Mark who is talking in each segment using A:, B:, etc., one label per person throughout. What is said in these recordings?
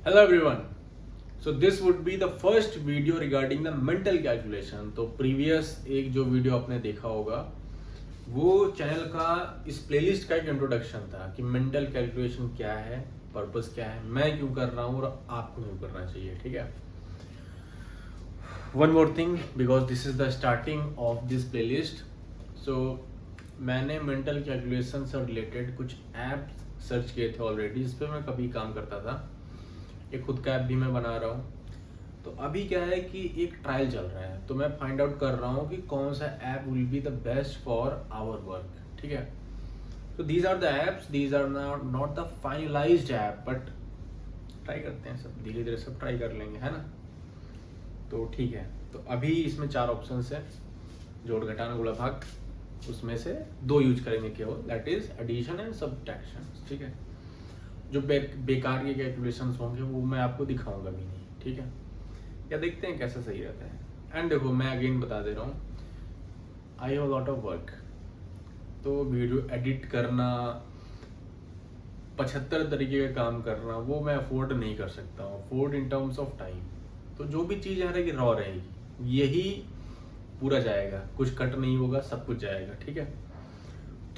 A: Hello everyone. So this would be the first video regarding the mental calculation. तो previous एक जो video आपने देखा होगा वो चैनल का इस प्लेलिस्ट का एक इंट्रोडक्शन था कि मेंटल कैलकुलेशन क्या है, पर्पस क्या है, मैं क्यों कर रहा हूँ और आपको क्यों करना चाहिए. ठीक है. One more thing because this is the starting of this playlist. So मैंने मेंटल कैलकुलेशन से रिलेटेड कुछ ऐप्स सर्च किए थे ऑलरेडी, इस पर मैं कभी काम करता था. एक खुद का ऐप भी मैं बना रहा हूँ. तो अभी क्या है कि एक ट्रायल चल रहा है, तो मैं फाइंड आउट कर रहा हूँ कि कौन सा app will be the best for our work. ठीक है. तो these are the apps, these are not the finalized app, but try करते हैं, सब धीरे धीरे सब ट्राई कर लेंगे, है ना. तो ठीक है. तो अभी इसमें 4 ऑप्शंस है, जोड़ घटाना गुणा भाग. उसमें से 2 यूज करेंगे केवल, that is addition and subtraction. ठीक है. जो बेकार के कैलकुलेशंस होंगे वो मैं आपको दिखाऊंगा भी नहीं. ठीक है. या देखते हैं कैसा सही रहता है. एंड देखो मैं अगेन बता दे रहा हूँ, I have lot of work. तो वीडियो एडिट करना, 75 तरीके का काम करना, वो मैं अफोर्ड नहीं कर सकता हूँ, afford in terms of time. तो जो भी चीज़ रहेगी रॉ रहेगी, यही पूरा जाएगा, कुछ कट नहीं होगा, सब कुछ जाएगा. ठीक है.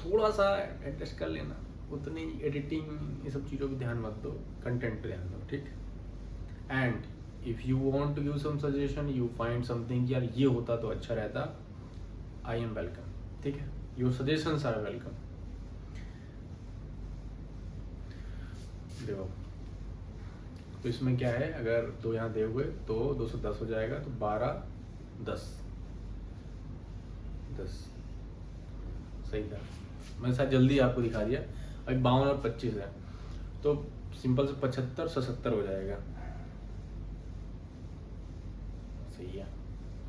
A: थोड़ा सा एडजस्ट कर लेना, उतनी एडिटिंग ये सब चीज़ों पे ध्यान मत दो, कंटेंट पे ध्यान दो. ठीक. And if you want to give some suggestion, you find something यार ये होता तो अच्छा रहता, आई एम वेलकम. ठीक है. Your suggestions are welcome. देखो तो इसमें क्या है, अगर 2 यहाँ दे हुए तो 210 हो जाएगा, तो 12 10 10 सही था. मैंने शायद जल्दी आपको दिखा दिया. अभी 52 और 25 है, तो सिंपल से 75 77 हो जाएगा. सही है.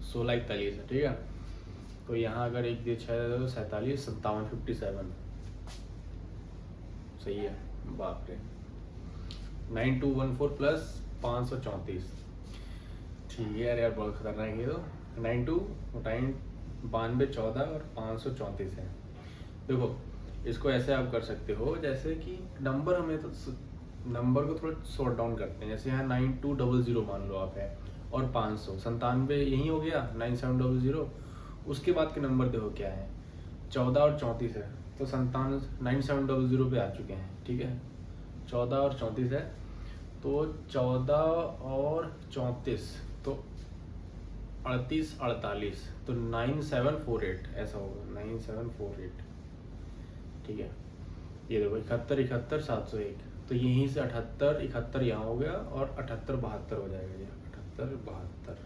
A: 16 41 है. ठीक है. तो यहाँ अगर 1 दे 6 47 57 57 सही है. बाप रे. 9214 प्लस 534. ठीक है यार, बहुत खतरनाक है. तो 92 92 14 और 534 है. देखो इसको ऐसे आप कर सकते हो जैसे कि नंबर, हमें तो नंबर को थोड़ा शॉर्ट डाउन करते हैं. जैसे यहाँ 9200 मान लो आप है, और 500 97 यही हो गया, 9700. उसके बाद के नंबर देखो क्या है, 14 और 34 है, तो 9700 पे आ चुके हैं. ठीक है. 14 और 34 है, तो 14 और 34 तो 38 48, तो 9748 ऐसा होगा, 9748. ठीक है. ये देखो 71 71 701, तो यहीं से 78 71 यहाँ हो गया, और 78 72 हो जाएगा. ये 78 72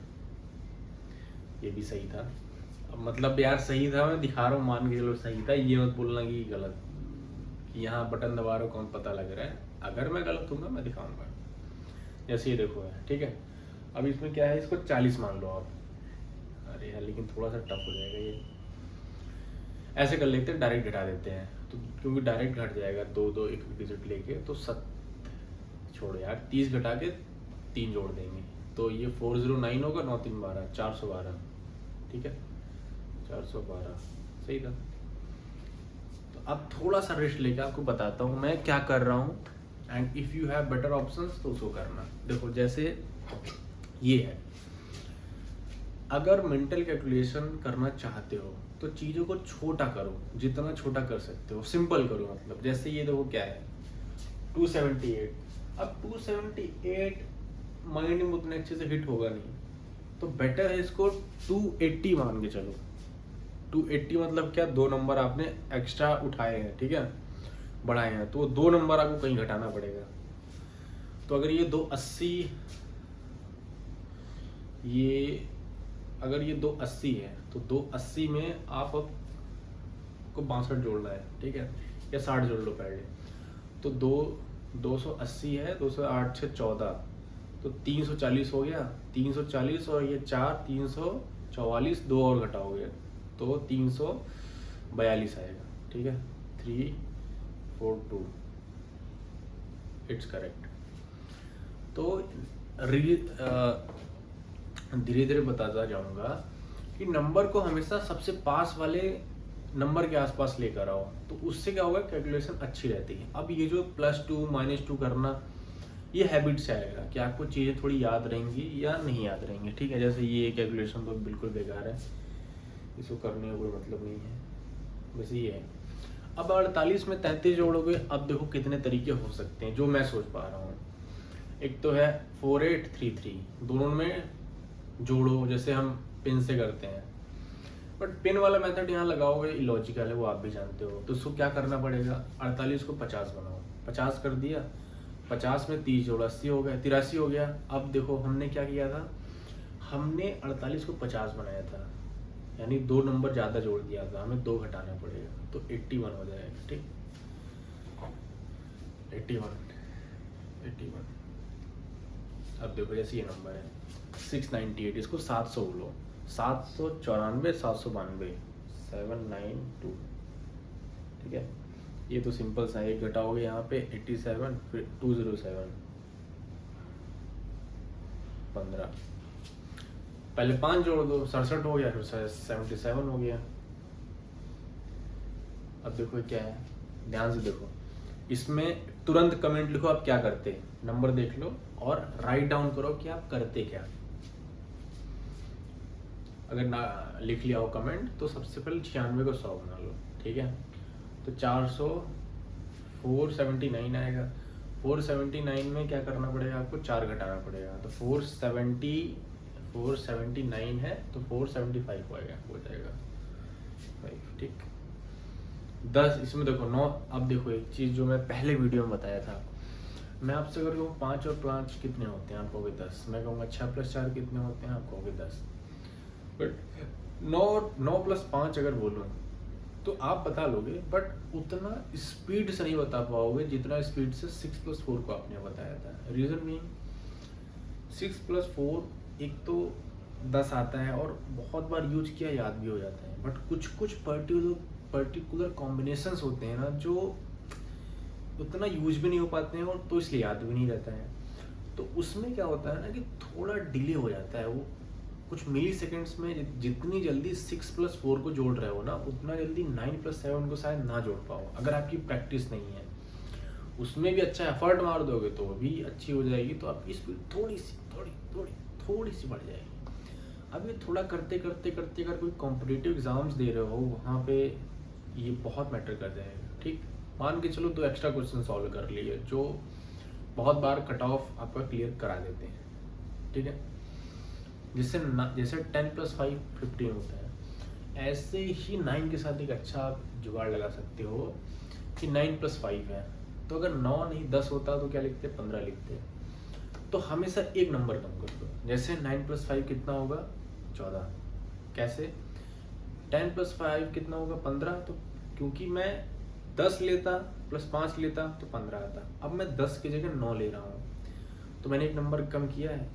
A: ये भी सही था. अब मतलब यार सही था, मैं दिखा रहा हूँ, मान के चलो सही था, ये मत बोलना कि गलत, कि यहाँ बटन दबा रहा हूँ कौन पता लग रहा है. अगर मैं गलत हूँ मैं दिखाऊंगा. जैसे ये देखो है. ठीक है. अब इसमें क्या है, इसको 40 मान लो आप. अरे यार लेकिन थोड़ा सा टफ हो जाएगा ये. ऐसे कर लेते हैं, डायरेक्ट घटा देते हैं, तो क्योंकि डायरेक्ट घट जाएगा, 2 2 एक डिजिट लेके, तो छोड़ो यार, 30 घटा के 3 जोड़ देंगे, तो ये 409 होगा, 9 3 12 412. ठीक है. 412 सही था. तो अब थोड़ा सा रेस्ट लेके आपको बताता हूँ मैं क्या कर रहा हूँ, and if you have better options तो उसको करना. देखो जैसे ये है, अगर मेंटल कैलकुलेशन करना चाहते हो तो चीज़ों को छोटा करो, जितना छोटा कर सकते हो सिंपल करो. मतलब जैसे ये देखो क्या है, 278. अब 278 माइंड में उतने अच्छे से हिट होगा नहीं, तो बेटर है इसको 280 मान के चलो. 280 मतलब क्या, 2 नंबर आपने एक्स्ट्रा उठाए हैं. ठीक है. बढ़ाए हैं, तो 2 नंबर आपको कहीं घटाना पड़ेगा. तो अगर ये 280, ये अगर ये 280 है, तो 280 में आप अब को 62 जोड़ना है. ठीक है. या 60 जोड़ लो पहले. तो 280 है, 208 से 14, तो 340 हो गया. 340 और ये 4 344, 2 और घटाओगे तो 342 आएगा. ठीक है. 342 इट्स करेक्ट. तो धीरे धीरे बताता जाऊंगा कि नंबर को हमेशा सबसे पास वाले नंबर के आसपास लेकर आओ, तो उससे क्या होगा, कैलकुलेशन अच्छी रहती है. अब ये जो +2 -2 करना, ये हैबिट से आएगा कि आपको चीज़ें थोड़ी याद रहेंगी या नहीं याद रहेंगी, ठीक है। जैसे ये कैलकुलेशन तो बिल्कुल बेकार है, इसको करने का कोई मतलब नहीं है, बस ये है। अब 48 में 33 जोड़ोगे, अब देखो कितने तरीके हो सकते हैं जो मैं सोच पा रहा हूँ। एक तो है 4833, दोनों में जोड़ो जैसे हम पिन से करते हैं, बट पिन वाला मेथड यहाँ लगाओगे इलॉजिकल है, वो आप भी जानते हो। तो उसको क्या करना पड़ेगा, 48 को 50 बनाओ, 50 कर दिया, 50 में 30 जोड़ा 80 हो गया, 83 हो गया। अब देखो हमने क्या किया था, हमने 48 को 50 बनाया था, यानी 2 नंबर ज़्यादा जोड़ दिया था, हमें 2 घटाना पड़ेगा, तो 81 हो जाएगा, ठीक। 81। अब देखो जैसे ये नंबर है 698, इसको 700 बोलो, 794, 792, 792, ठीक है। ये तो सिंपल सा है, घटाओगे यहाँ पे 87, फिर 207, 15, पहले 5 जोड़ दो, 67 हो गया, फिर 77 हो गया। अब देखो क्या है, ध्यान से देखो, इसमें तुरंत कमेंट लिखो आप क्या करते, नंबर देख लो और राइट डाउन करो कि आप करते क्या। अगर ना लिख लिया हो कमेंट तो सबसे पहले 96 को 100 बना लो, ठीक है। तो 400 479 आएगा, 479 में क्या करना पड़ेगा आपको, 4 घटाना पड़ेगा, तो 479 है तो 475 हो जाएगा 5, ठीक। 10 इसमें देखो 9। अब देखो एक चीज़ जो मैं पहले वीडियो में बताया था, मैं आपसे अगर कहूँ 5 और 5 कितने होते हैं, आप कहोगे 10। मैं कहूँगा 6 + 4 कितने होते हैं, आप कहोगे 10। बट 9 + 5 अगर बोलूँ तो आप बता लोगे, बट उतना स्पीड से नहीं बता पाओगे जितना स्पीड से 6 + 4 को आपने बताया था। रीज़न मीन 6 + 4 एक तो 10 आता है और बहुत बार यूज किया याद भी हो जाता है, बट कुछ पर्टिकुलर कॉम्बिनेशंस होते हैं ना जो उतना यूज भी नहीं हो पाते हैं, और तो इसलिए याद भी नहीं रहता है। तो उसमें क्या होता है ना कि थोड़ा डिले हो जाता है, वो कुछ मिली सेकेंड्स में जितनी जल्दी 6 + 4 को जोड़ रहे हो ना, उतना जल्दी 9 + 7 को शायद ना जोड़ पाओ, अगर आपकी प्रैक्टिस नहीं है। उसमें भी अच्छा एफर्ट मार दोगे तो भी अच्छी हो जाएगी, तो आपकी स्पीड थोड़ी सी बढ़ जाएगी। अब ये थोड़ा करते करते अगर कोई कॉम्पिटिटिव एग्जाम्स दे रहे हो, वहाँ पे ये बहुत मैटर कर जाएगा, ठीक। मान के चलो 2 एक्स्ट्रा क्वेश्चन सॉल्व कर लिए जो बहुत बार कट ऑफ आपका क्लियर करा देते हैं, ठीक है। जैसे 10 + 5 15 होता है, ऐसे ही 9 के साथ एक अच्छा आप जुगाड़ लगा सकते हो कि 9 + 5 है, तो अगर 9 नहीं 10 होता तो क्या लिखते, 15 लिखते। तो हमेशा एक नंबर कम कर दो, जैसे 9 + 5 कितना होगा, 14। कैसे, 10 + 5 कितना होगा, 15। तो क्योंकि मैं 10 लेता + 5 लेता तो 15 आता, अब मैं 10 की जगह 9 ले रहा हूँ, तो मैंने एक नंबर कम किया है,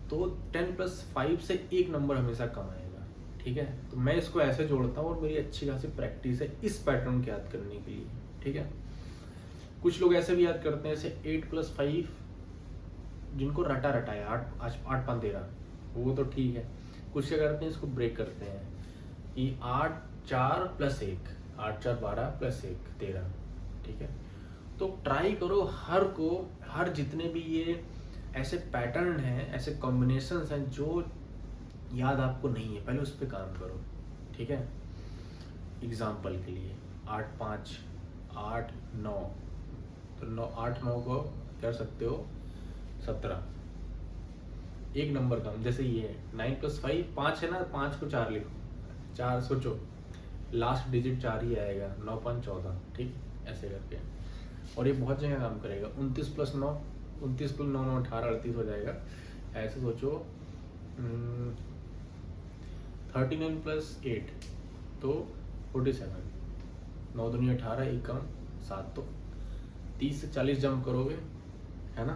A: तो 10 + 5 से एक नंबर हमेशा कम आएगा, ठीक है। तो मैं इसको ऐसे जोड़ता हूँ और मेरी अच्छी खासी प्रैक्टिस है इस पैटर्न को याद करने के लिए, ठीक है। कुछ लोग ऐसे भी याद करते हैं, जैसे 8 + 5 जिनको रटा है 8 5 13, वो तो ठीक है। कुछ क्या करते हैं, इसको ब्रेक करते हैं कि 8 4 + 1, 8 4 12 + 1 13, ठीक है। तो ट्राई करो हर जितने भी ये ऐसे पैटर्न हैं, ऐसे कॉम्बिनेशंस हैं जो याद आपको नहीं है, पहले उस पर काम करो, ठीक है। एग्जाम्पल के लिए 8 5 8 9, तो 8 9 को कर सकते हो 17, एक नंबर कम। जैसे ये है 9 + 5 5 है ना, 5 को 4 लिखो, 4 सोचो लास्ट डिजिट 4 ही आएगा, 9 5 14, ठीक, ऐसे करके। और ये बहुत जगह काम करेगा। 29 + 9 29 + 9 9 18 38 हो जाएगा। ऐसे सोचो 39 + 8 तो 47, 9 दूनी 18, 1 कम 7, तो 30 से 40 जंप करोगे, है ना,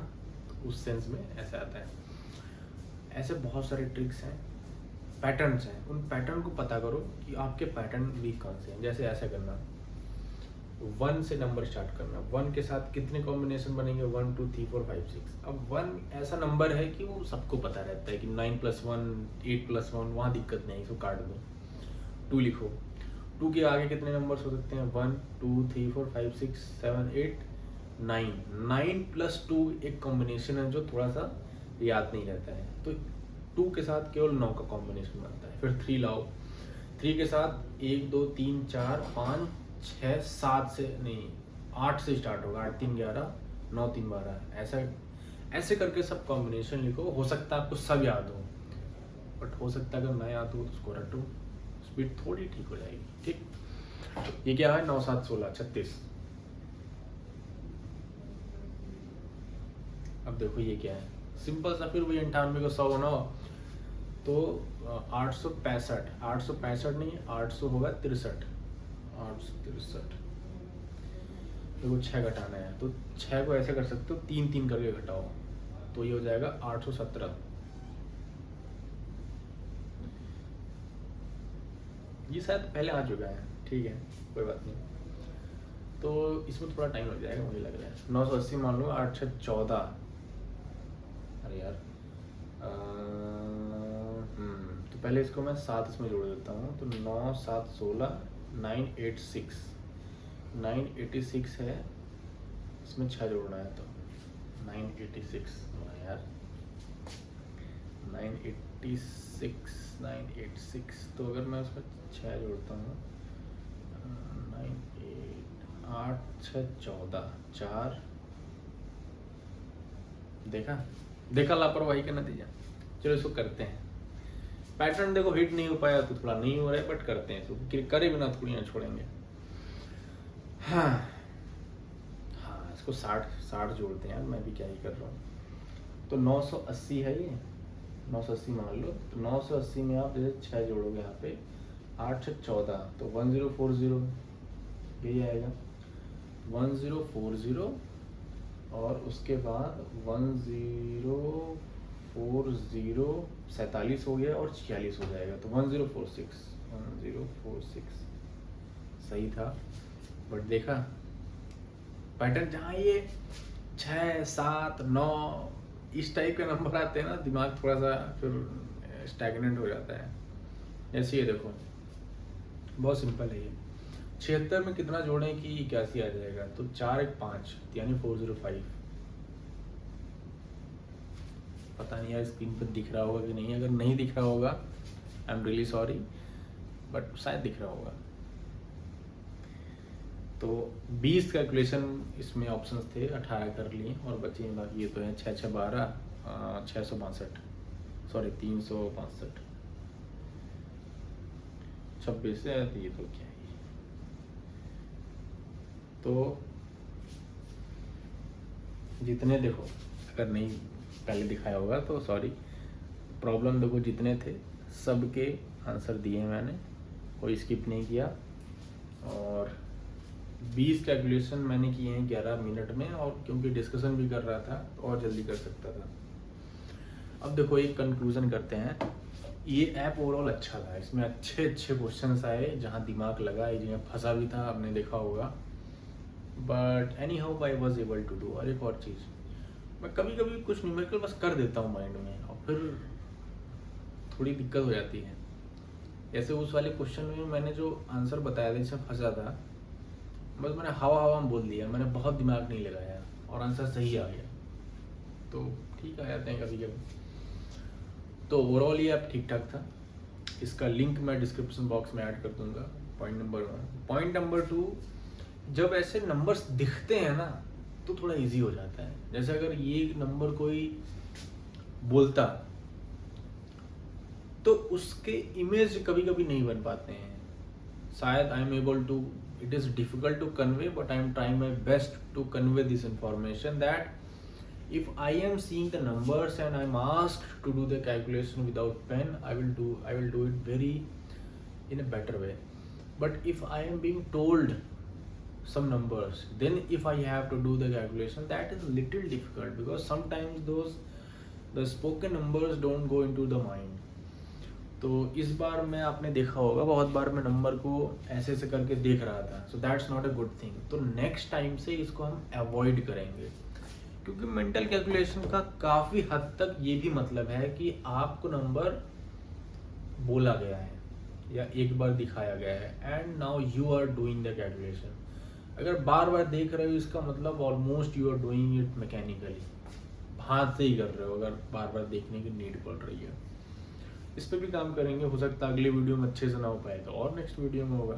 A: तो उस सेंस में ऐसे आता है। ऐसे बहुत सारे ट्रिक्स हैं, पैटर्न्स हैं, उन पैटर्न को पता करो कि आपके पैटर्न वीक कौन से हैं। जैसे ऐसा करना, 1 से नंबर स्टार्ट करना, 1 के साथ कितने कॉम्बिनेशन बनेंगे, 1 2 3 4 5 6। अब 1 ऐसा नंबर है कि वो सबको पता रहता है कि 9 + 1 8 + 1, वहाँ दिक्कत नहीं, इसको काट दो। 2 लिखो, 2 के आगे कितने नंबर्स हो सकते हैं, 1 2 3 4 5 6 7 8, 9 प्लस 2 एक कॉम्बिनेशन है जो थोड़ा सा याद नहीं रहता है, तो 2 के साथ केवल 9 का कॉम्बिनेशन बनता है। फिर 3 लाओ, 3 के साथ 1 2 3 4 5 6 7 से नहीं 8 से स्टार्ट होगा, 8 3 11 9 3 12, ऐसा ऐसे करके सब कॉम्बिनेशन लिखो। हो सकता है आपको सब याद हो, बट हो सकता है अगर ना याद हो तो उसको रटो, स्पीड थोड़ी ठीक हो जाएगी। ठीक, ये क्या है 9 7 16 36। अब देखो ये क्या है, सिंपल सा, फिर वही 98 को 100 बनाओ तो 865, 865 नहीं 800 होगा 63, 863। देखो 6 घटाना है तो 6 को ऐसे कर सकते हो 3 3 करके घटाओ तो ये हो जाएगा 817। ये शायद पहले आ चुका है, ठीक है कोई बात नहीं, तो इसमें थोड़ा टाइम लग जाएगा मुझे लग रहा है। 980 मान लो, 8 6 14, अरे यार तो पहले इसको मैं 7 इसमें जोड़ देता हूँ, तो 9 7 16 986, 986 है, इसमें 6 जोड़ना है तो 986 यार 986 तो अगर मैं उसमें 6 जोड़ता हूँ 8 6 14 4, देखा लापरवाही का नतीजा। चलो इसको करते हैं, पैटर्न देखो हिट नहीं हो पाया तो थोड़ा नहीं हो रहा है, बट करते हैं इसको, करे बिना थोड़ी ना छोड़ेंगे। हाँ इसको 60 जोड़ते हैं यार, मैं भी क्या ही कर रहा हूँ। तो 980 है ये, 980 मान लो, तो 980 में आप जैसे 6 जोड़ोगे यहाँ पे 8 6 14 तो 1040 यही आएगा, 1040 और उसके बाद 1040 47 हो गया और 46 हो जाएगा तो 1046 सही था। बट देखा पैटर्न, जहाँ ये 6 7 9 इस टाइप के नंबर आते हैं ना, दिमाग थोड़ा सा फिर स्टैग्नेंट हो जाता है। ऐसे ये देखो बहुत सिंपल है ये, 76 में कितना जोड़ें कि 81 आ जाएगा, तो 4 1 5 यानी 405। पता नहीं यार स्क्रीन पर दिख रहा होगा कि नहीं, अगर नहीं दिख रहा होगा I am really sorry, but शायद दिख रहा होगा। तो 20 कैलकुलेशन इसमें ऑप्शंस थे, 18 कर लिए और बचे बाकी ये तो है 6 6 12 662, सॉरी 362, 26 है तो ये तो क्या है। तो जितने देखो, अगर नहीं पहले दिखाया होगा तो सॉरी, प्रॉब्लम देखो जितने थे सबके आंसर दिए मैंने, कोई स्किप नहीं किया। और 20 कैलकुलेशन मैंने किए हैं 11 मिनट में, और क्योंकि डिस्कशन भी कर रहा था तो और जल्दी कर सकता था। अब देखो एक कंक्लूजन करते हैं, ये ऐप ओवरऑल अच्छा था, इसमें अच्छे अच्छे क्वेश्चंस आए जहाँ दिमाग लगा, जिन्हें फंसा भी था आपने देखा होगा, but anyhow I was able to do. और एक और चीज़, मैं कभी कभी कुछ न्यूमेरिकल बस कर देता हूँ माइंड में और फिर थोड़ी दिक्कत हो जाती है। जैसे उस वाले क्वेश्चन में मैंने जो आंसर बताया था जिसमें फंसा था, बस मैंने हवा में बोल दिया, मैंने बहुत दिमाग नहीं लगाया और आंसर सही आ गया, तो ठीक आ जाते हैं कभी कभी। तो ओवरऑल ये ऐप ठीक ठाक था, इसका लिंक मैं डिस्क्रिप्शन बॉक्स में ऐड कर दूंगा। Point number 1। पॉइंट नंबर 2, जब ऐसे नंबर्स दिखते हैं ना तो थोड़ा इजी हो जाता है। जैसे अगर ये नंबर कोई बोलता तो उसके इमेज कभी कभी नहीं बन पाते हैं, शायद I am able to, it is difficult to convey, but I am trying my best to convey this information that if I am seeing the numbers and I'm asked to do the calculation without pen, I will do it very in a better way. But if I am being told some numbers, then if I have to do the calculation, that is little difficult, because sometimes the spoken numbers don't go into the mind. तो इस बार मैं, आपने देखा होगा बहुत बार मैं number को ऐसे ऐसे करके देख रहा था, so that's not a good thing. तो नेक्स्ट टाइम से इसको हम अवॉइड करेंगे, क्योंकि मेंटल कैलकुलेशन का काफ़ी हद तक ये भी मतलब है कि आपको नंबर बोला गया है या एक बार दिखाया गया है, and now you are doing the calculation. अगर बार बार देख रहे हो इसका मतलब almost you are doing it mechanically, हाथ से ही कर रहे हो अगर बार बार देखने की नीड पड़ रही है। इस पे भी काम करेंगे, हो सकता है अगले वीडियो में अच्छे से ना हो पाए तो और नेक्स्ट वीडियो में होगा।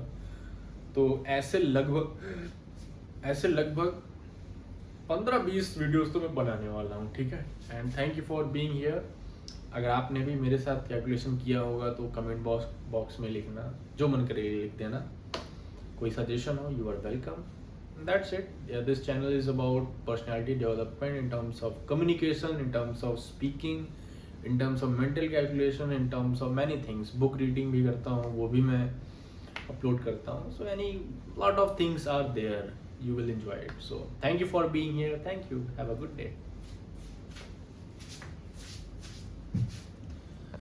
A: तो ऐसे लगभग 15-20 वीडियोस तो मैं बनाने वाला हूँ, ठीक है। And thank you for being here. अगर आपने भी मेरे साथ कैलकुलेशन किया होगा तो कमेंट बॉक्स में लिखना, जो मन करे लिख देना। कोई सजेशन हो, you are welcome. That's it. Yeah, this channel is about personality development in terms of communication, in terms of speaking, in terms of mental calculation, in terms of many things. Book reading भी करता हूँ, वो भी मैं upload करता हूँ. So any lot of things are there. You will enjoy it. So thank you for being here. Thank you. Have a good day.